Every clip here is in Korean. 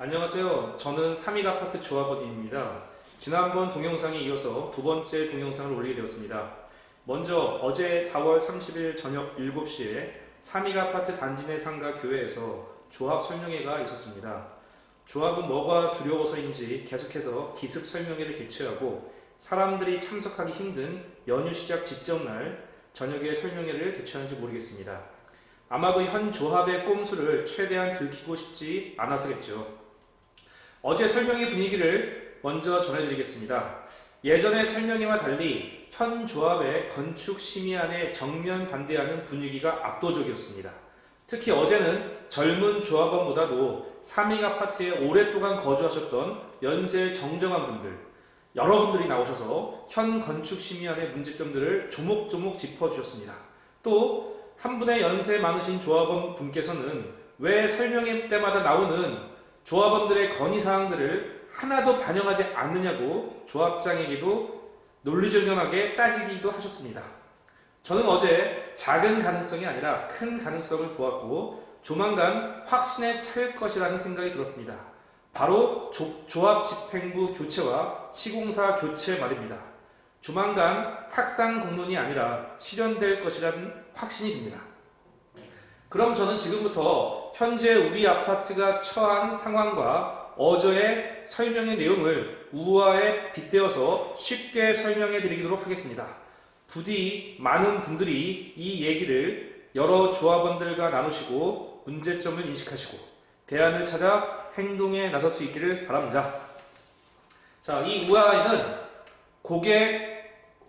안녕하세요. 저는 삼익아파트 조합원입니다. 지난번 동영상에 이어서 두 번째 동영상을 올리게 되었습니다. 먼저 어제 4월 30일 저녁 7시에 삼익아파트 단지 내 상가 교회에서 조합 설명회가 있었습니다. 조합은 뭐가 두려워서인지 계속해서 기습 설명회를 개최하고 사람들이 참석하기 힘든 연휴 시작 직전날 저녁에 설명회를 개최하는지 모르겠습니다. 아마도 현 조합의 꼼수를 최대한 들키고 싶지 않아서겠죠. 어제 설명회 분위기를 먼저 전해드리겠습니다. 예전의 설명회와 달리 현 조합의 건축 심의안에 정면 반대하는 분위기가 압도적이었습니다. 특히 어제는 젊은 조합원보다도 삼익아파트에 오랫동안 거주하셨던 연세 정정한 분들, 여러분들이 나오셔서 현 건축 심의안의 문제점들을 조목조목 짚어주셨습니다. 또 한 분의 연세 많으신 조합원 분께서는 왜 설명회 때마다 나오는 조합원들의 건의사항들을 하나도 반영하지 않느냐고 조합장에게도 논리정연하게 따지기도 하셨습니다. 저는 어제 작은 가능성이 아니라 큰 가능성을 보았고 조만간 확신에 차릴 것이라는 생각이 들었습니다. 바로 조합집행부 교체와 시공사 교체 말입니다. 조만간 탁상 공론이 아니라 실현될 것이라는 확신이 듭니다. 그럼 저는 지금부터 현재 우리 아파트가 처한 상황과 어제의 설명의 내용을 우화에 빗대어서 쉽게 설명해 드리도록 하겠습니다. 부디 많은 분들이 이 얘기를 여러 조합원들과 나누시고 문제점을 인식하시고 대안을 찾아 행동에 나설 수 있기를 바랍니다. 자, 이 우화에는 고객,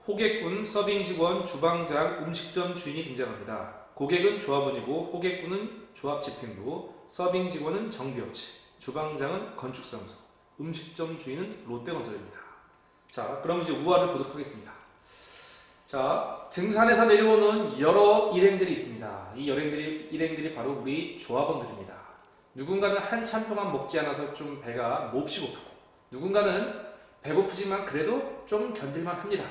호객군, 서빙 직원, 주방장, 음식점 주인이 등장합니다. 고객은 조합원이고 호객군은 조합집행부, 서빙 직원은 정비업체, 주방장은 건축사무소, 음식점 주인은 롯데건설입니다. 자, 그럼 이제 우화를 보도록 하겠습니다. 자, 등산에서 내려오는 여러 일행들이 있습니다. 이 일행들이 바로 우리 조합원들입니다. 누군가는 한참 동안 먹지 않아서 좀 배가 몹시 고프고, 누군가는 배고프지만 그래도 좀 견딜만 합니다.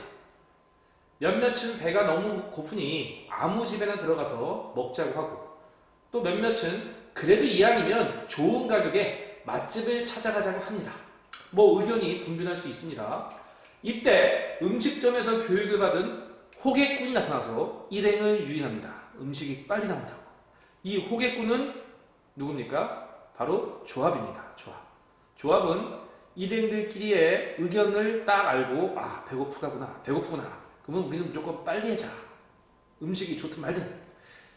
몇몇은 배가 너무 고프니 아무 집에나 들어가서 먹자고 하고, 또 몇몇은 그래도 이왕이면 좋은 가격에 맛집을 찾아가자고 합니다. 뭐 의견이 분분할 수 있습니다. 이때 음식점에서 교육을 받은 호객군이 나타나서 일행을 유인합니다. 음식이 빨리 나온다고. 이 호객군은 누굽니까? 바로 조합입니다. 조합은 일행들끼리의 의견을 딱 알고, 아, 배고프구나. 그러면 우리는 무조건 빨리 하자. 음식이 좋든 말든.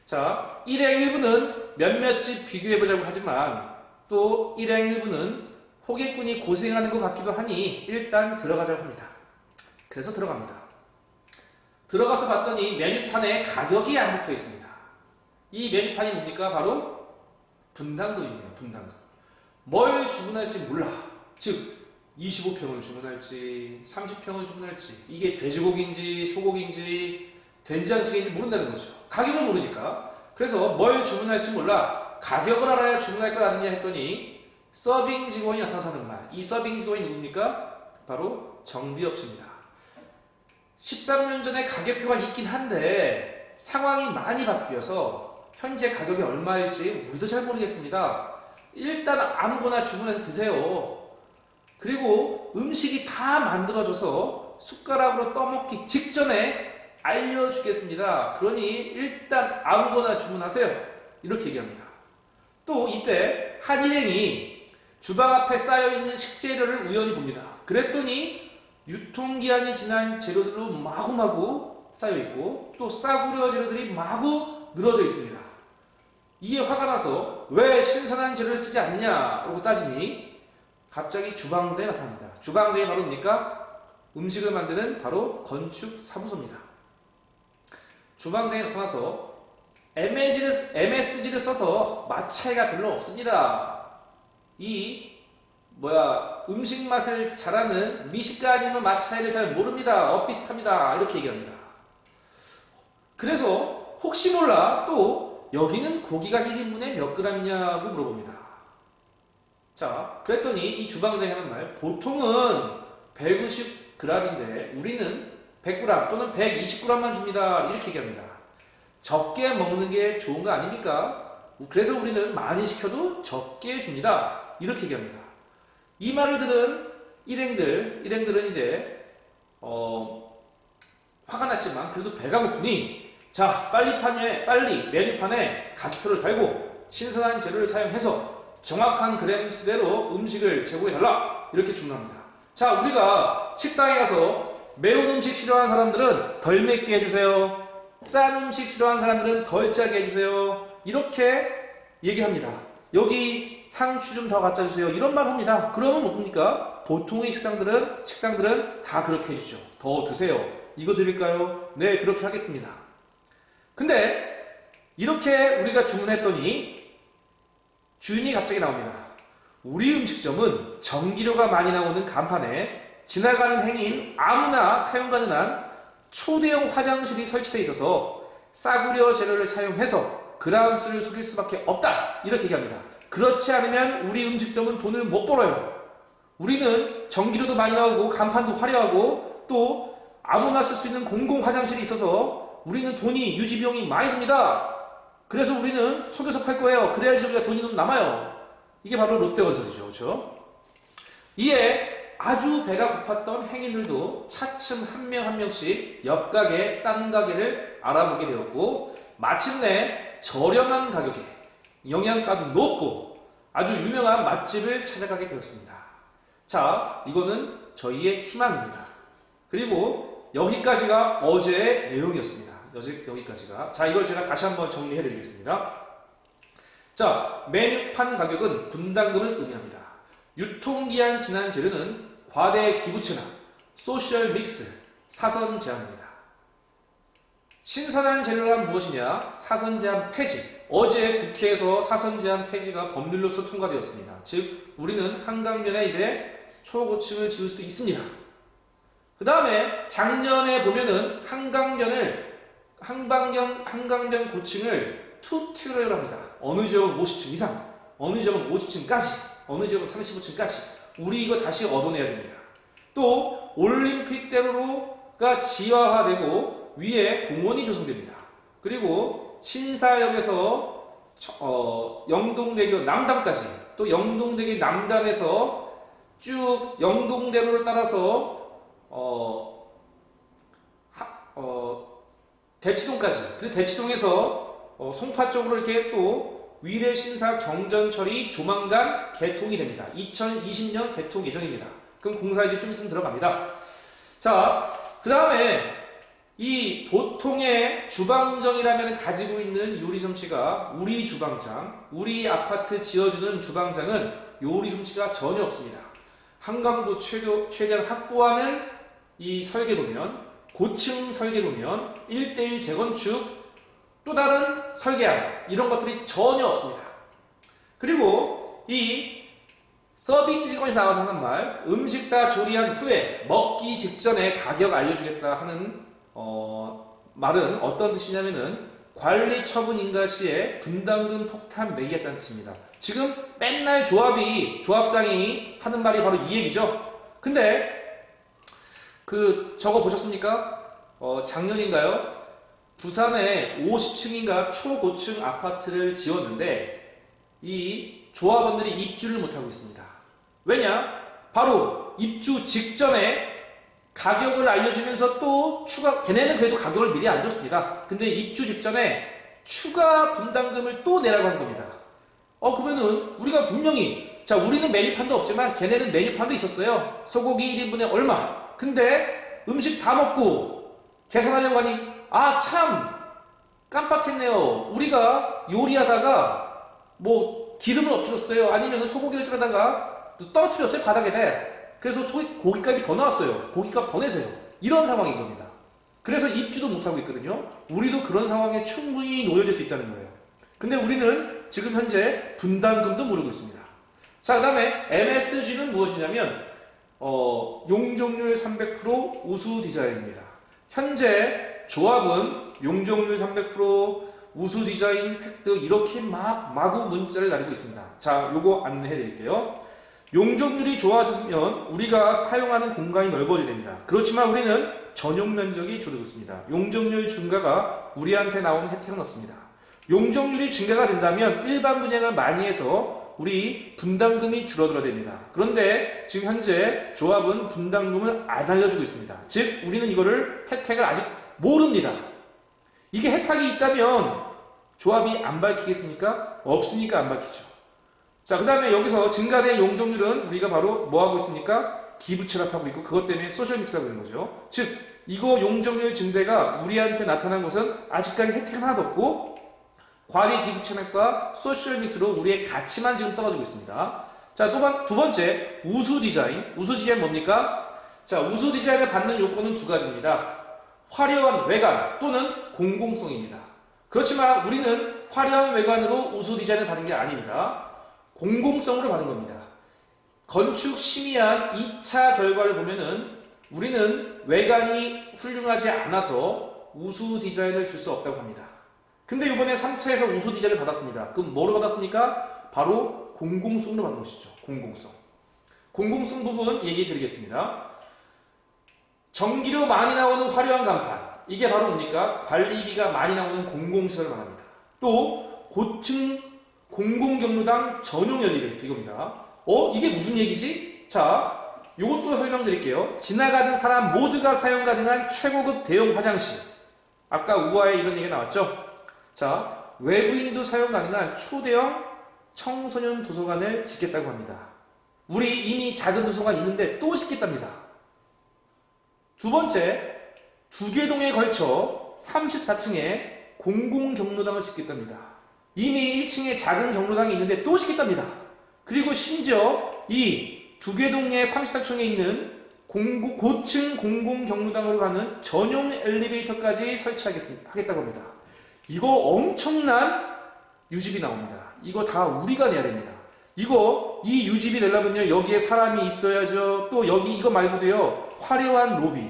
자, 일행 일부는 몇몇 집 비교해보자고 하지만 또 일행 일부는 호객군이 고생하는 것 같기도 하니 일단 들어가자고 합니다. 그래서 들어갑니다. 들어가서 봤더니 메뉴판에 가격이 안 붙어 있습니다. 이 메뉴판이 뭡니까? 바로 분담금입니다. 분담금. 뭘 주문할지 몰라. 즉 25평을 주문할지 30평을 주문할지, 이게 돼지고기인지 소고기인지 된장찌개인지 모른다는 거죠. 가격을 모르니까. 그래서 뭘 주문할지 몰라. 가격을 알아야 주문할 걸 아느냐 했더니 서빙 직원이 나타나는 말. 이 서빙 직원이 누굽니까? 바로 정비업체입니다. 13년 전에 가격표가 있긴 한데 상황이 많이 바뀌어서 현재 가격이 얼마일지 우리도 잘 모르겠습니다. 일단 아무거나 주문해서 드세요. 그리고 음식이 다 만들어져서 숟가락으로 떠먹기 직전에 알려주겠습니다. 그러니 일단 아무거나 주문하세요. 이렇게 얘기합니다. 또 이때 한 일행이 주방 앞에 쌓여있는 식재료를 우연히 봅니다. 그랬더니 유통기한이 지난 재료들로 마구마구 쌓여있고 또 싸구려 재료들이 마구 늘어져 있습니다. 이에 화가 나서 왜 신선한 재료를 쓰지 않느냐고 따지니 갑자기 주방장이 나타납니다. 주방장이 바로 뭡니까? 음식을 만드는 바로 건축사무소입니다. 주방장이 나타나서 MSG를 써서 맛 차이가 별로 없습니다. 음식 맛을 잘하는 미식가 아니면 맛 차이를 잘 모릅니다. 엇비슷합니다. 이렇게 얘기합니다. 그래서 혹시 몰라 또 여기는 고기가 1인분에 몇 g이냐고 물어봅니다. 자, 그랬더니 이 주방장이 하는 말, 보통은 190g인데 우리는 100g 또는 120g만 줍니다. 이렇게 얘기합니다. 적게 먹는 게 좋은 거 아닙니까? 그래서 우리는 많이 시켜도 적게 줍니다. 이렇게 얘기합니다. 이 말을 들은 일행들은 이제 화가 났지만 그래도 배가 고프니 자 빨리 메뉴판에 가격표를 달고 신선한 재료를 사용해서 정확한 그램 수대로 음식을 제공해달라 이렇게 주문합니다. 자, 우리가 식당에 가서 매운 음식 싫어하는 사람들은 덜 맵게 해주세요. 짠 음식 싫어하는 사람들은 덜 짜게 해주세요. 이렇게 얘기합니다. 여기 상추 좀 더 갖다 주세요. 이런 말 합니다. 그러면 뭡니까? 보통의 식당들은 다 그렇게 해주죠. 더 드세요. 이거 드릴까요? 네, 그렇게 하겠습니다. 근데 이렇게 우리가 주문했더니 주인이 갑자기 나옵니다. 우리 음식점은 전기료가 많이 나오는 간판에 지나가는 행인 아무나 사용 가능한 초대형 화장실이 설치되어 있어서 싸구려 재료를 사용해서 그람수를 속일 수밖에 없다. 이렇게 얘기합니다. 그렇지 않으면 우리 음식점은 돈을 못 벌어요. 우리는 전기료도 많이 나오고 간판도 화려하고 또 아무나 쓸 수 있는 공공 화장실이 있어서 우리는 돈이 유지비용이 많이 듭니다. 그래서 우리는 속여서 팔 거예요. 그래야지 우리가 돈이 좀 남아요. 이게 바로 롯데건설이죠. 그렇죠? 이에 아주 배가 고팠던 행인들도 차츰 한 명 한 명씩 옆 가게, 딴 가게를 알아보게 되었고 마침내 저렴한 가격에 영양가도 높고 아주 유명한 맛집을 찾아가게 되었습니다. 자, 이거는 저희의 희망입니다. 그리고 여기까지가 어제의 내용이었습니다. 여기까지가. 자, 이걸 제가 다시 한번 정리해 드리겠습니다. 자, 메뉴판 가격은 분담금을 의미합니다. 유통기한 지난 재료는 과대 기부 체납, 소셜 믹스, 사선 제한입니다. 신선한 재료란 무엇이냐? 사선 제한 폐지. 어제 국회에서 사선 제한 폐지가 법률로서 통과되었습니다. 즉, 우리는 한강변에 이제 초고층을 지을 수도 있습니다. 그 다음에 작년에 보면은 한강변 고층을 2티어를 합니다. 어느 지역은 50층 이상, 어느 지역은 50층까지, 어느 지역은 35층까지. 우리 이거 다시 얻어내야 됩니다. 또 올림픽대로가 지하화되고 위에 공원이 조성됩니다. 그리고 신사역에서 영동대교 남단까지, 또 영동대교 남단에서 쭉 영동대로를 따라서 대치동까지, 그리고 대치동에서 송파 쪽으로 이렇게 또 위례 신사 경전철이 조만간 개통이 됩니다. 2020년 개통 예정입니다. 그럼 공사 이제 좀 있으면 들어갑니다. 자, 그 다음에 이 보통의 주방정이라면 가지고 있는 요리 솜씨가 우리 주방장, 우리 아파트 지어주는 주방장은 요리 솜씨가 전혀 없습니다. 한강도 최대한 확보하는 이 설계도면, 고층 설계도면, 1:1 재건축, 또 다른 설계안, 이런 것들이 전혀 없습니다. 그리고 이 서빙 직원이 나와서 하는 말, 음식 다 조리한 후에 먹기 직전에 가격 알려주겠다 하는 말은 어떤 뜻이냐면은 관리 처분 인가 시에 분담금 폭탄 매기겠다는 뜻입니다. 지금 맨날 조합장이 하는 말이 바로 이 얘기죠. 근데 저거 보셨습니까? 작년인가요? 부산에 50층인가 초고층 아파트를 지었는데 이 조합원들이 입주를 못하고 있습니다. 왜냐? 바로 입주 직전에 가격을 알려주면서 또 걔네는 그래도 가격을 미리 안 줬습니다. 근데 입주 직전에 추가 분담금을 또 내라고 한 겁니다. 그러면은 우리가 분명히, 자, 우리는 메뉴판도 없지만 걔네는 메뉴판도 있었어요. 소고기 1인분에 얼마. 근데 음식 다 먹고 계산하려고 하니 참 깜빡했네요. 우리가 요리하다가 뭐 기름을 엎질렀어요. 아니면 소고기를 자르다가 떨어뜨렸어요, 바닥에. 그래서 고깃값이 더 나왔어요. 고깃값 더 내세요. 이런 상황인 겁니다. 그래서 입주도 못하고 있거든요. 우리도 그런 상황에 충분히 놓여질 수 있다는 거예요. 근데 우리는 지금 현재 분담금도 모르고 있습니다. 자, 그 다음에 MSG는 무엇이냐면 용적률 300% 우수 디자인입니다. 현재 조합은 용적률 300% 우수 디자인 획득 이렇게 마구 문자를 날리고 있습니다. 자, 요거 안내해 드릴게요. 용적률이 좋아졌으면 우리가 사용하는 공간이 넓어져야 됩니다. 그렇지만 우리는 전용 면적이 줄어들고 있습니다. 용적률 증가가 우리한테 나오는 혜택은 없습니다. 용적률이 증가가 된다면 일반 분양을 많이 해서 우리 분담금이 줄어들어야 됩니다. 그런데 지금 현재 조합은 분담금을 안 알려주고 있습니다. 즉 우리는 이거를 혜택을 아직 모릅니다. 이게 혜택이 있다면 조합이 안 밝히겠습니까? 없으니까 안 밝히죠. 자, 그 다음에 여기서 증가된 용적률은 우리가 바로 뭐 하고 있습니까? 기부 체납하고 있고 그것 때문에 소셜 믹스하고 있는 거죠. 즉 이거 용적률 증대가 우리한테 나타난 것은 아직까지 혜택은 하나도 없고 과대 기부 체납과 소셜 믹스로 우리의 가치만 지금 떨어지고 있습니다. 자, 또 두 번째 우수 디자인. 우수 디자인 뭡니까? 자, 우수 디자인을 받는 요건은 두 가지입니다. 화려한 외관 또는 공공성입니다. 그렇지만 우리는 화려한 외관으로 우수 디자인을 받은 게 아닙니다. 공공성으로 받은 겁니다. 건축 심의안 2차 결과를 보면은 우리는 외관이 훌륭하지 않아서 우수 디자인을 줄 수 없다고 합니다. 근데 이번에 3차에서 우수 디자인을 받았습니다. 그럼 뭐로 받았습니까? 바로 공공성으로 받은 것이죠. 공공성. 공공성 부분 얘기 드리겠습니다. 전기료 많이 나오는 화려한 간판. 이게 바로 뭡니까? 관리비가 많이 나오는 공공시설을 말합니다. 또 고층 공공경로당 전용 엘리베이터 이겁니다. 이게 무슨 얘기지? 자, 이것도 설명드릴게요. 지나가는 사람 모두가 사용 가능한 최고급 대형 화장실. 아까 우화에 이런 얘기가 나왔죠? 자, 외부인도 사용 가능한 초대형 청소년 도서관을 짓겠다고 합니다. 우리 이미 작은 도서관 있는데 또 짓겠답니다. 두 번째, 두 개 동에 걸쳐 34층에 공공경로당을 짓겠답니다. 이미 1층에 작은 경로당이 있는데 또 짓겠답니다. 그리고 심지어 이 두 개 동의 34층에 있는 고층 공공경로당으로 가는 전용 엘리베이터까지 설치하겠다고 합니다. 이거 엄청난 유지비 나옵니다. 이거 다 우리가 내야 됩니다. 이 유지비 내려면요, 여기에 사람이 있어야죠. 또 여기 이거 말고도요, 화려한 로비.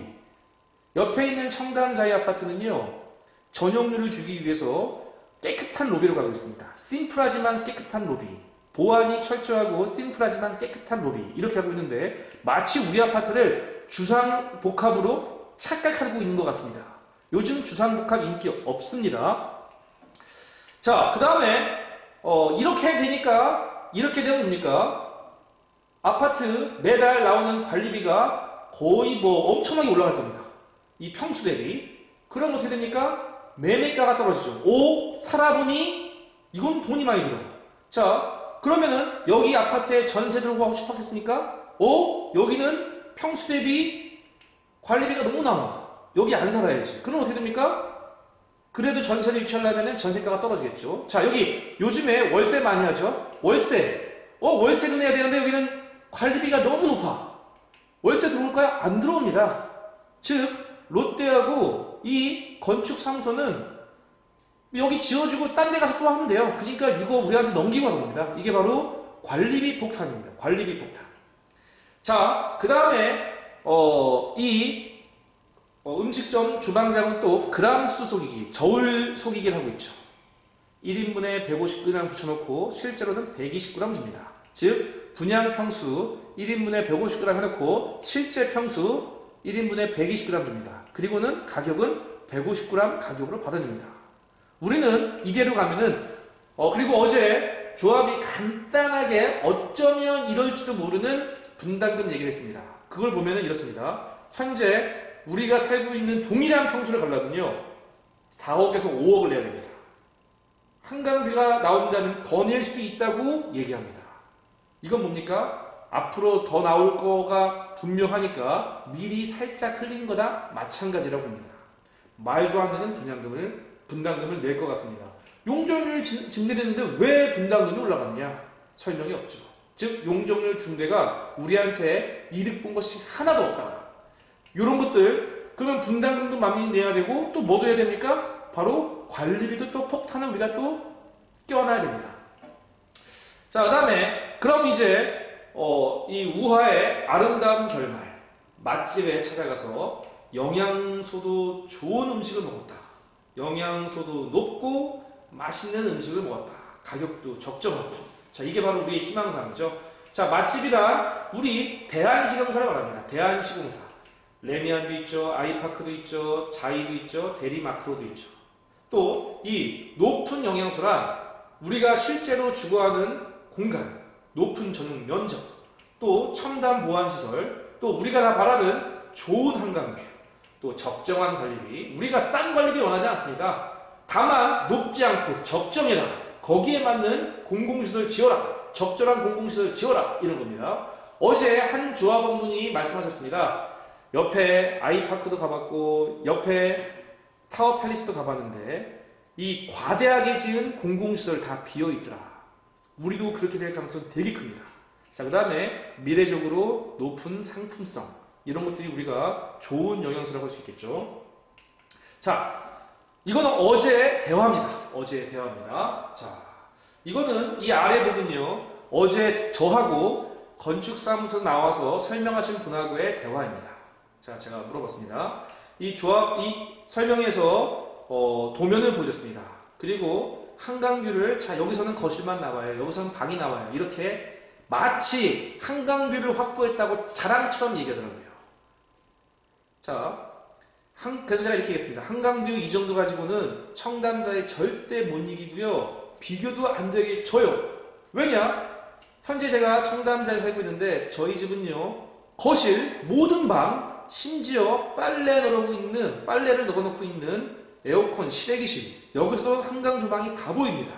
옆에 있는 청담자이 아파트는요, 전용료를 주기 위해서 깨끗한 로비로 가고 있습니다. 심플하지만 깨끗한 로비. 보안이 철저하고 심플하지만 깨끗한 로비. 이렇게 하고 있는데 마치 우리 아파트를 주상복합으로 착각하고 있는 것 같습니다. 요즘 주상복합 인기 없습니다. 자, 그 다음에 이렇게 되면 뭡니까? 아파트 매달 나오는 관리비가 거의 엄청나게 올라갈 겁니다. 이 평수 대비. 그럼 어떻게 됩니까? 매매가가 떨어지죠. 살아보니 이건 돈이 많이 들어. 자, 그러면은 여기 아파트에 전세 들고 하고 싶었겠습니까? 여기는 평수 대비 관리비가 너무 나와. 여기 안 살아야지. 그럼 어떻게 됩니까? 그래도 전세를 유치하려면 전세가가 떨어지겠죠. 자, 여기 요즘에 월세 많이 하죠. 월세도 내야 되는데 여기는 관리비가 너무 높아. 월세 들어올까요? 안 들어옵니다. 즉 롯데하고 이 건축사무소는 여기 지어주고 딴 데 가서 또 하면 돼요. 그러니까 이거 우리한테 넘기고 하는 겁니다. 이게 바로 관리비 폭탄입니다. 관리비 폭탄. 자, 그 다음에 음식점 주방장은 또 그람수 속이기, 저울 속이기를 하고 있죠. 1인분에 150g 붙여놓고 실제로는 120g 줍니다. 즉 분양 평수 1인분에 150g 해놓고 실제 평수 1인분에 120g 줍니다. 그리고는 가격은 150g 가격으로 받아냅니다. 우리는 이대로 가면은 그리고 어제 조합이 간단하게 어쩌면 이럴지도 모르는 분담금 얘기를 했습니다. 그걸 보면은 이렇습니다. 현재 우리가 살고 있는 동일한 평수를 가려면요 4억에서 5억을 내야 됩니다. 한강비가 나온다면 더 낼 수도 있다고 얘기합니다. 이건 뭡니까? 앞으로 더 나올 거가 분명하니까 미리 살짝 흘린 거다 마찬가지라고 봅니다. 말도 안 되는 분담금을 낼 것 같습니다. 용적률 증대되는데 왜 분담금이 올라가느냐? 설명이 없죠. 즉 용적률 증대가 우리한테 이득 본 것이 하나도 없다. 이런 것들, 그러면 분담금도 많이 내야 되고 또 뭐도 해야 됩니까? 바로 관리비도 또 폭탄을 우리가 또 껴놔야 됩니다. 자, 그 다음에 그럼 이제 이 우화의 아름다운 결말, 맛집에 찾아가서 영양소도 좋은 음식을 먹었다. 영양소도 높고 맛있는 음식을 먹었다. 가격도 적정하고. 자, 이게 바로 우리의 희망사항이죠. 자, 맛집이란 우리 대한시공사를 말합니다. 대한시공사. 레미안도 있죠, 아이파크도 있죠, 자이도 있죠, 대리마크로도 있죠. 또 이 높은 영양소란 우리가 실제로 주거하는 공간, 높은 전용 면적, 또 첨단 보안시설, 또 우리가 다 바라는 좋은 한강뷰, 또 적정한 관리비. 우리가 싼 관리비 원하지 않습니다. 다만 높지 않고 적정해라. 거기에 맞는 공공시설 지어라. 적절한 공공시설 지어라. 이런 겁니다. 어제 한 조합원분이 말씀하셨습니다. 옆에 아이파크도 가봤고 옆에 타워 팰리스도 가봤는데 이 과대하게 지은 공공시설 다 비어있더라. 우리도 그렇게 될 가능성이 되게 큽니다. 자, 그 다음에 미래적으로 높은 상품성, 이런 것들이 우리가 좋은 영양소라고 할 수 있겠죠. 자, 이거는 어제의 대화입니다. 어제의 대화입니다. 자, 이거는 이 아래 부분이요, 어제 저하고 건축사무소 나와서 설명하신 분하고의 대화입니다. 자, 제가 물어봤습니다. 이 설명에서 도면을 보여줬습니다. 그리고 한강뷰를, 자, 여기서는 거실만 나와요. 여기서는 방이 나와요. 이렇게 마치 한강뷰를 확보했다고 자랑처럼 얘기하더라고요. 자, 그래서 제가 이렇게 얘기했습니다. 한강뷰 이 정도 가지고는 청담자에 절대 못 이기고요. 비교도 안 되게 져요. 왜냐? 현재 제가 청담자에 살고 있는데 저희 집은요, 거실, 모든 방, 심지어 빨래를 넣어놓고 있는 에어컨, 실외기실, 여기서도 한강 주방이 다 보입니다.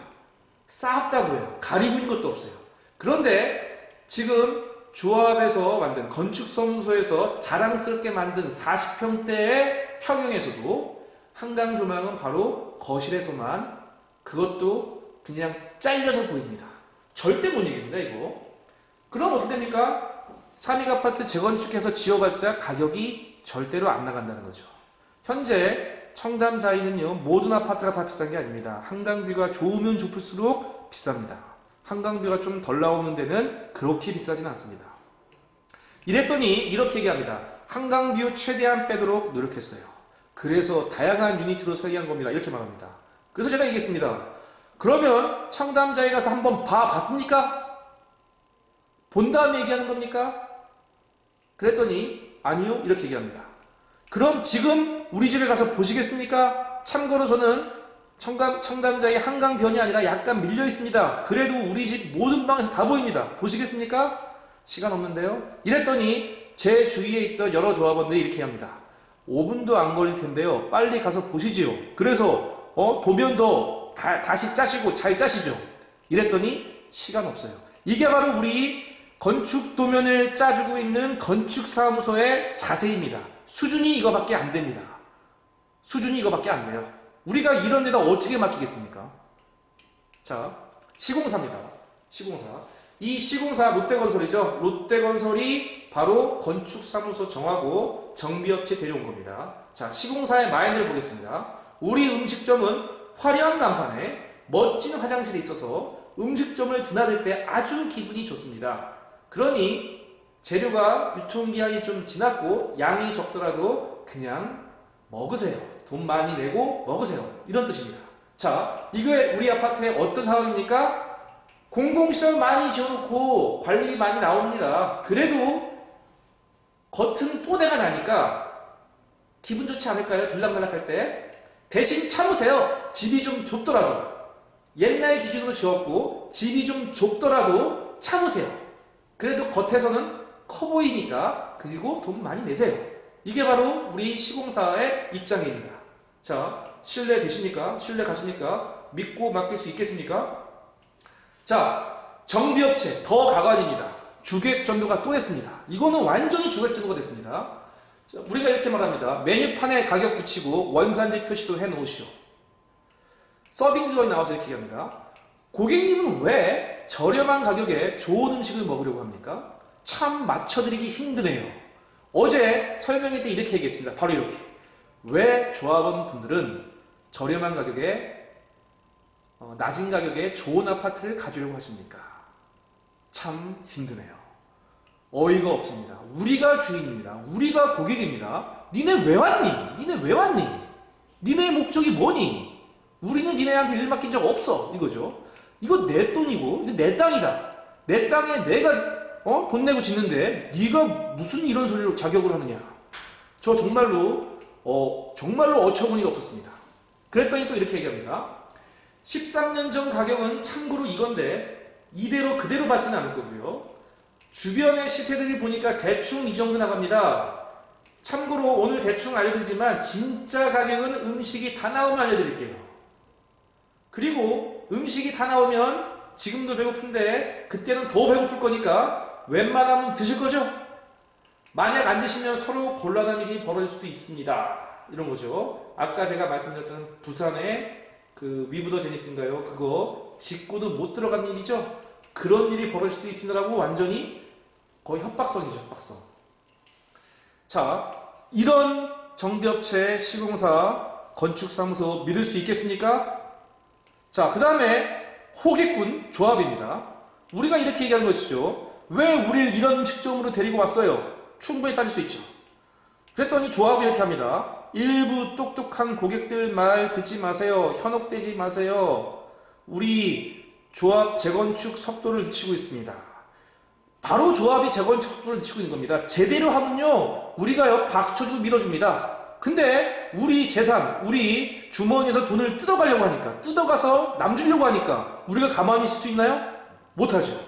싹 다 보여요. 가리고 있는 것도 없어요. 그런데 지금 조합에서 만든, 건축사무소에서 자랑스럽게 만든 40평대의 평형에서도 한강 조망은 바로 거실에서만, 그것도 그냥 잘려서 보입니다. 절대 못 이깁니다, 이거. 그럼 어떻게 됩니까? 3익 아파트 재건축해서 지어봤자 가격이 절대로 안 나간다는 거죠. 현재 청담자이는요, 모든 아파트가 다 비싼 게 아닙니다. 한강뷰가 좋으면 좋을수록 비쌉니다. 한강뷰가 좀 덜 나오는 데는 그렇게 비싸진 않습니다. 이랬더니 이렇게 얘기합니다. 한강뷰 최대한 빼도록 노력했어요. 그래서 다양한 유니티로 설계한 겁니다. 이렇게 말합니다. 그래서 제가 얘기했습니다. 그러면 청담자에 가서 한번 봤습니까? 본 다음에 얘기하는 겁니까? 그랬더니 아니요, 이렇게 얘기합니다. 그럼 지금 우리 집에 가서 보시겠습니까? 참고로 저는 청담자의 한강변이 아니라 약간 밀려 있습니다. 그래도 우리 집 모든 방에서 다 보입니다. 보시겠습니까? 시간 없는데요. 이랬더니 제 주위에 있던 여러 조합원들이 이렇게 합니다. 5분도 안 걸릴 텐데요. 빨리 가서 보시지요. 그래서 도면도 다시 짜시고 잘 짜시죠. 이랬더니 시간 없어요. 이게 바로 우리 건축 도면을 짜주고 있는 건축사무소의 자세입니다. 수준이 이거밖에 안 됩니다. 수준이 이거밖에 안 돼요. 우리가 이런 데다 어떻게 맡기겠습니까? 자, 시공사입니다. 시공사. 이 시공사 롯데건설이죠. 롯데건설이 바로 건축사무소 정하고 정비업체 데려온 겁니다. 자, 시공사의 마인드를 보겠습니다. 우리 음식점은 화려한 간판에 멋진 화장실이 있어서 음식점을 드나들 때 아주 기분이 좋습니다. 그러니 재료가 유통기한이 좀 지났고 양이 적더라도 그냥 먹으세요. 돈 많이 내고 먹으세요. 이런 뜻입니다. 자, 이게 우리 아파트의 어떤 상황입니까? 공공시설 많이 지어놓고 관리비 많이 나옵니다. 그래도 겉은 뽀대가 나니까 기분 좋지 않을까요? 들락날락할 때. 대신 참으세요. 집이 좀 좁더라도. 옛날 기준으로 지었고 집이 좀 좁더라도 참으세요. 그래도 겉에서는 커 보이니까, 그리고 돈 많이 내세요. 이게 바로 우리 시공사의 입장입니다. 자, 신뢰 되십니까? 신뢰 가십니까? 믿고 맡길 수 있겠습니까? 자, 정비업체 더 가관입니다. 주객전도가 또 됐습니다. 이거는 완전히 주객전도가 됐습니다. 자, 우리가 이렇게 말합니다. 메뉴판에 가격 붙이고 원산지 표시도 해놓으시오. 서빙주얼이 나와서 이렇게 얘기합니다. 고객님은 왜 저렴한 가격에 좋은 음식을 먹으려고 합니까? 참 맞춰드리기 힘드네요. 어제 설명회 때 이렇게 얘기했습니다. 바로 이렇게. 왜 조합원 분들은 저렴한 가격에 낮은 가격에 좋은 아파트를 가지려고 하십니까? 참 힘드네요. 어이가 없습니다. 우리가 주인입니다. 우리가 고객입니다. 니네 왜 왔니? 니네 왜 왔니? 니네 목적이 뭐니? 우리는 니네한테 일 맡긴 적 없어. 이거죠. 이거 내 돈이고 이거 내 땅이다. 내 땅에 내가 돈 내고 짓는데 네가 무슨 이런 소리로 자격을 하느냐. 저 정말로 어처구니가 없었습니다. 그랬더니 또 이렇게 얘기합니다. 13년 전 가격은 참고로 이건데 이대로 그대로 받지는 않을 거고요. 주변의 시세들이 보니까 대충 이 정도 나갑니다. 참고로 오늘 대충 알려드리지만 진짜 가격은 음식이 다 나오면 알려드릴게요. 그리고 음식이 다 나오면 지금도 배고픈데 그때는 더 배고플 거니까 웬만하면 드실 거죠? 만약 안 드시면 서로 곤란한 일이 벌어질 수도 있습니다. 이런 거죠. 아까 제가 말씀드렸던 부산의 그 위브더 제니스인가요? 그거 직구도 못 들어간 일이죠. 그런 일이 벌어질 수도 있다라고 완전히 거의 협박성이죠. 협박성. 자, 이런 정비업체, 시공사, 건축사무소 믿을 수 있겠습니까? 자, 그 다음에 호객군 조합입니다. 우리가 이렇게 얘기하는 것이죠. 왜 우리를 이런 음식점으로 데리고 왔어요? 충분히 따질 수 있죠. 그랬더니 조합이 이렇게 합니다. 일부 똑똑한 고객들 말 듣지 마세요. 현혹되지 마세요. 우리 조합 재건축 속도를 늦추고 있습니다. 바로 조합이 재건축 속도를 늦추고 있는 겁니다. 제대로 하면요 우리가요 박수 쳐주고 밀어줍니다. 근데 우리 재산, 우리 주머니에서 돈을 뜯어가려고 하니까, 뜯어가서 남 주려고 하니까 우리가 가만히 있을 수 있나요? 못하죠.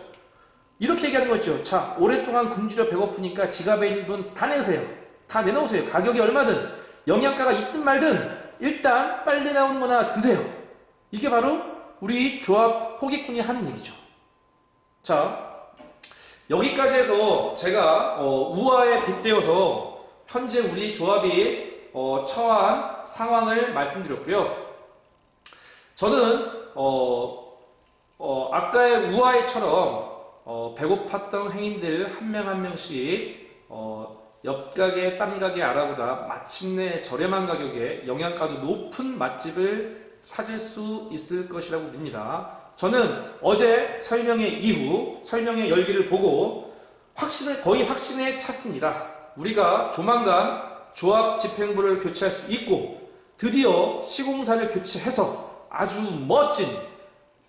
이렇게 얘기하는 거죠. 자, 오랫동안 굶주려 배고프니까 지갑에 있는 돈 다 내세요. 다 내놓으세요. 가격이 얼마든, 영양가가 있든 말든 일단 빨리 나오는 거나 드세요. 이게 바로 우리 조합 호객군이 하는 얘기죠. 자, 여기까지 해서 제가 우화에 빗대어서 현재 우리 조합이 처한 상황을 말씀드렸고요. 저는 아까의 우화에처럼 배고팠던 행인들 한 명 한 명씩 옆 가게, 딴 가게 알아보다 마침내 저렴한 가격에 영양가도 높은 맛집을 찾을 수 있을 것이라고 봅니다. 저는 어제 설명회 이후 설명회 열기를 보고 거의 확신에 찼습니다. 우리가 조만간 조합 집행부를 교체할 수 있고 드디어 시공사를 교체해서 아주 멋진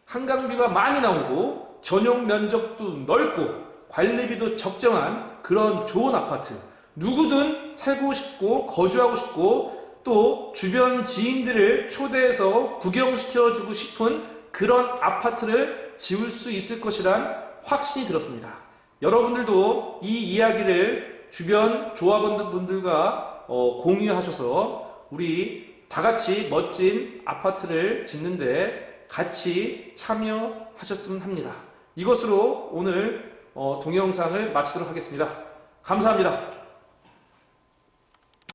한강뷰가 많이 나오고 전용 면적도 넓고 관리비도 적정한 그런 좋은 아파트, 누구든 살고 싶고 거주하고 싶고 또 주변 지인들을 초대해서 구경시켜주고 싶은 그런 아파트를 지을 수 있을 것이란 확신이 들었습니다. 여러분들도 이 이야기를 주변 조합원분들과 공유하셔서 우리 다같이 멋진 아파트를 짓는데 같이 참여하셨으면 합니다. 이것으로 오늘 동영상을 마치도록 하겠습니다. 감사합니다.